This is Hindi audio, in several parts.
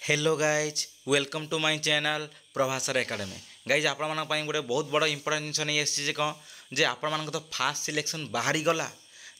Hello guys welcome to my channel Prabhasar academy guys आपण गोटे बहुत बड़ इंपोर्टेंट जिन नहीं आसी कौन जे आपण तो फास्ट सिलेक्शन बाहरी गला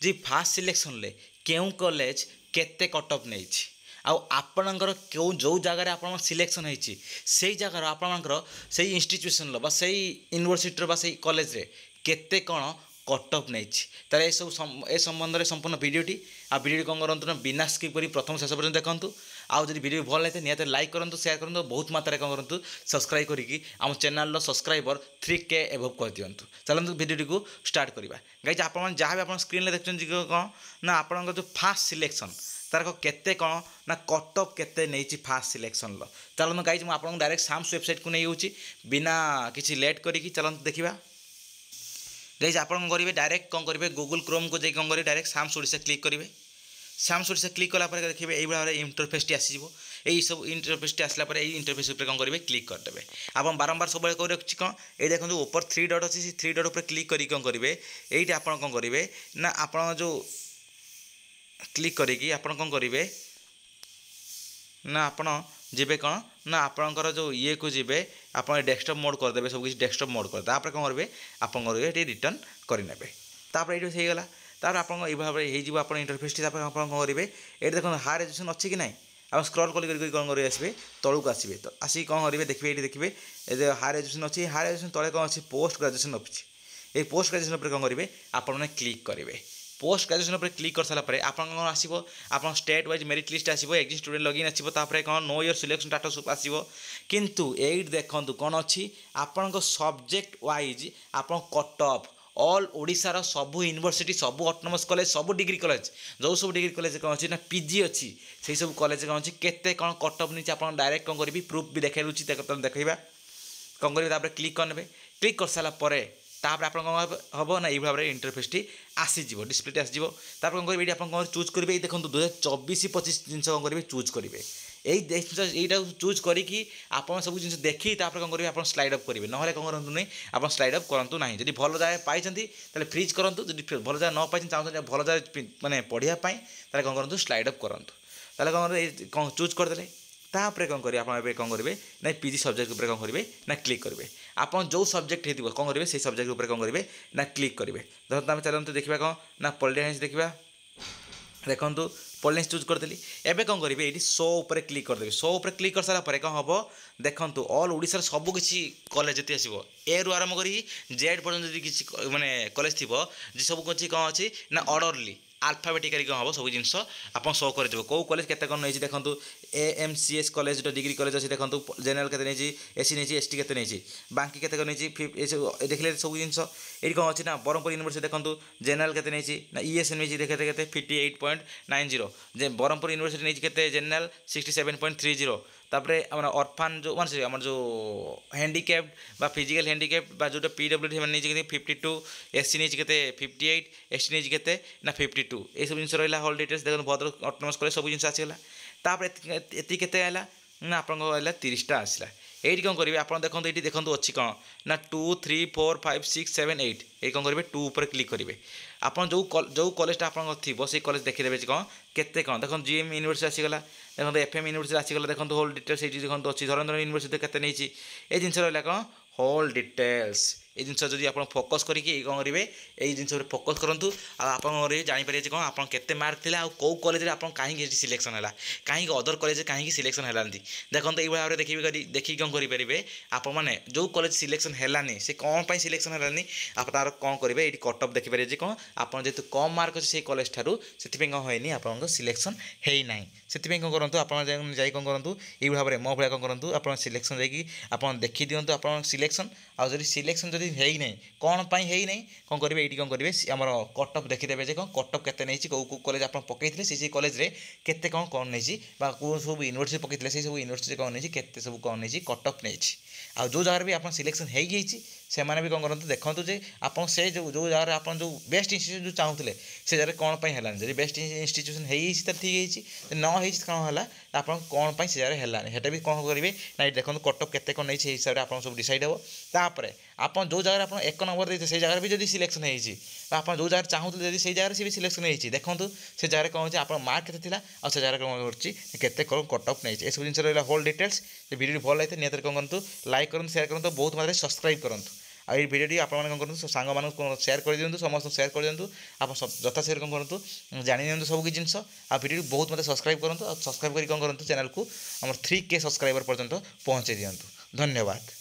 जे फास्ट सिलेक्शन ले क्यों कॉलेज केते कट ऑफ नहीं आपणकर क्यों जो जगार आप सिलेक्शन होती से जगार आपणकर से इंस्टीट्यूशन से यूनिवर्सिटी से कॉलेज रे केते कौन कट ऑफ नहीं तार ये सब ए संबंध में संपूर्ण वीडियोटी वीडियो कौन करूँ ना बिना स्किप कर प्रथम शेष पर्यटन देखूँ आउ जब वीडियो भल लगे निहत लाइक करूँ शेयर करूँ बहुत मात्रा कौन करूँ सब्सक्राइब करी आम चैनल सब्सक्राइबर 3K एभव कर दिंतु चलते वीडियो को स्टार्ट करवा गाइज आप जहाँ भी आप स्क्रीन में देखते कौन ना आपण जो फास्ट सिलेक्शन तार केते कौन ना कट ऑफ केते नहीं फास्ट सिलेक्शन चलते गाइज मुझे आपको डायरेक्ट साम्स वेबसाइट को नहीं होची बिना किसी लेट करी चलते देखा गाइज आप करेंगे डायरेक्ट कौन करेंगे गूगल क्रोम को जाइए कौन करेंगे डायरेक्ट साम्स ओडिशा क्लिक करेंगे साम्स ओडिशा क्लिक कला देखिए यही भाव में इंटरफेस आसीज यही सब इंटरफेस आसला इंटरफेस क्लिक करदे आप बारंबार सब कौन रखी कौन ये देखो ऊपर 3 डॉट अच्छी से 3 डॉट पर क्लिक करी कौन करेंगे ये आप कौन करेंगे ना आप जो क्लिक करी आप कौन करेंगे ना आप जीवे कौन ना आपणकर जो ये को जीवे आप डेस्कटॉप मोड करदे सब किसी डेस्कटॉप मोड कर कौन करेंगे आप करेंगे रिटर्न करने ये होगा तापर आप भाव में आप इंटरफेस आप कौन करेंगे ये देखो हाई रेजोल्यूशन अच्छी कि ना आप स्क्रॉल कर कौन कर आसवे तलू आसवे तो आसिक कौन करेंगे देखिए ये देखिए हाई रेजोल्यूशन अच्छी हाई रेजोल्यूशन तले कौन अच्छी पोस्ट ग्रेजुएशन अच्छी ये पोस्ट ग्रेजुएशन पर कौन करेंगे आपने क्लिक करेंगे पोस्ट ग्रेजुएशन पर क्लिक कर सारा आप कौन आसो आप स्टेट वाइज मेरिट लिस्ट आसो एग्जिट स्टूडेंट लॉगिन आसो कौन नो योर सिलेक्शन स्टेटस आसो किंतु ये देखो कौन अच्छी आपण सब्जेक्ट वाइज आप कट ऑफ ऑल ओडिशार सबू यूनिवर्सिटी सबू ऑटोनोमस कॉलेज सबू डिग्री कॉलेज जो सब डिग्री कॉलेज कौन अच्छी ना पीजी अच्छी से सब कॉलेज कौन अच्छी केते कौन कट ऑफ नहीं आप डायरेक्ट कौन करी प्रूफ भी देखा देखा कौन करेंगे क्लिक करने क्लिक कर सारापर तापर आप हम ना ये भाव में इंटरफेस आसीज डिस्प्ले आसो कौन करेंगे ये आप चूज करेंगे देखो 2024-25 जिन कौन करेंगे चूज करेंगे यहीटा चूज करी आप सब जिन देखी कौन करेंगे आप स्लाइड अप करेंगे ना कौन करूँ नहीं आप स्लाइड अप करूँ ना जब भल जगह पाई फ्रिज करूँ जब भल जगह न पाई चाहते भल जगह मानने पढ़ापी कौन करूँ स्लाइड अप करूँ कौन चूज करदे तापर कौन करेंगे आप कौन करेंगे ना पीजी सब्जेक्ट कौन करेंगे ना क्लिक करेंगे आप जो सब्जेक्ट हो कौन करेंगे से सब्जेक्ट कौन करेंगे ना क्लिक करेंगे धरते आम चलते देखा कौन ना पॉलिटिक्स देखा देखो पॉलिटिक्स चूज करदेली एवं कौन करेंगे ये शो उपर क्लिक करदेवी शो उपर क्लिक कर सारापर कौन हम देखो ऑल ओडिशा सब किसी कॉलेज जी आसो ए रु आरंभ कर जेड पर्यटन जी किसी मानने कॉलेज थी जी सब कुछ कौन अच्छी ना ऑर्डरली आल्फाबेटिकली कौन हम सब जिन आप शो कर कौ कॉलेज के कौन नहीं देखो AMCS कॉलेज डिग्री कॉलेज अच्छी देखो जेनरल के नहीं SC नहीं ST के नहीं बाकी के नहीं देखिए सब जिन ये कौन अच्छी ना ब्रह्मपुर यूनिवर्सिटी देखो जेनरल के नहीं ना ESN नहीं देखते 58.90 ब्रह्मपुर यूनिवर्सिटी नहीं के जेनरल 67.30 तापर ऑर्फान जो मान आम जो हैंडिकैप्ड फिजिकल हैंडिकैप्ड जो PWD नहीं 52 SC नहीं के 58 ST नहीं के ना 52 ये सब जिन रहा हल डिटेल्स देखो भद्रक ऑटोनोमस कॉलेज सब जिन आसगला एति केते आला ना आपको 30टा आसला ये कौन करेंगे आप देखो ये देखो अच्छी कौन ना 2 3 4 5 6 7 8 ये कौन करेंगे 2 पर क्लिक करेंगे आप जो कॉलेज आप थी से कॉलेज देखीदे कौन केते कौन देखो GM यूनिवर्सिटी आसीगला देखो FM यूनिवर्सिटी आसीगला देखो होल डिटेल्स ये देखो अच्छी धरंधर यूनिवर्सिटी केते नहीं ये जिन रहा कौन होल डिटेल्स ये जिन जब आप फोकस करके कौन करेंगे ये जिन फोकस करूँ आप जापर कौन आप केते मार्क थे कौ कॉलेज आप कहीं सिलेक्शन है कहीं अदर कॉलेज कहीं सिलेक्शन है देखो ये भाव में देखिए कौन करेंगे आप मैंने जो कॉलेज सिलेक्शन है से कौन पर सिलेक्शन है आप तार कौन करेंगे ये कट ऑफ देखिए कौन आप जेहतु कम मार्क अच्छे से कॉलेज ठारू से कौन होनी आप सिलेक्शन है ना से कौन करूँ आप कौन करूँ ये भाव में मो भाई कौन करूँ आप सिलेक्शन जाकि देखी दिंतु आप सिलेक्शन आदि सिलेक्शन जब है ना कौन पाई है ना कौन करेंगे ये कौन करेंगे आम कट ऑफ देखीदे कौन कट ऑफ केते नहीं कौ कॉलेज आप पकई से कॉलेज रे केते कौन कौन नहीं कौ सब यूनिवर्सिटी पकई से सब यूनिवर्सिटी कौन नहीं केते सब कौन नहीं कट ऑफ नहीं आ जो जगह भी आप सिलेक्शन हो ସେମାନେ भी कौन करते देखो जे आप जो जगह आप जो बेस्ट इन्स्टिट्यूशन जो चाहूले से जगह कौन पर है जब बेस्ट इन्स्टिट्यूशन हो ठीक है न हो कौन है आप कौन पर से जगह है सेटा भी कौन करेंगे ना देखो कट ऑफ केते कौन नहीं हिसाब से आप सब डिसाइड हो तापर आप जो जगह आप 1 नंबर देते से जगह भी जब सिलेक्शन होती आप जो जगह चाहूले जब से जगह से भी सिलेक्शन होती देखो से जगह कौन हो आप मार्क के आ से जगह कौन करते कौन कट ऑफ नहीं ये सब जिन रहा होल डिटेल्स वीडियो भल लगे निहत कौन करूँ लाइक करूँ शेयर करूँ बहुत मात्रा सब्सक्राइब करूँ आ ये भिडियो आप करूँ सांग मान शेयर कर दिखाँ समस्त शेयर कर दिखाँ आप जथा शेयर कौन करूँ जानी सब किसी जिन आ भिडियो बहुत मत सब्सक्राइब करूँ सब्सक्राइब कर कौन करूँ चैनल को आम 3K सब्सक्राइबर पर्यंत पहुँचे दिंतु धन्यवाद।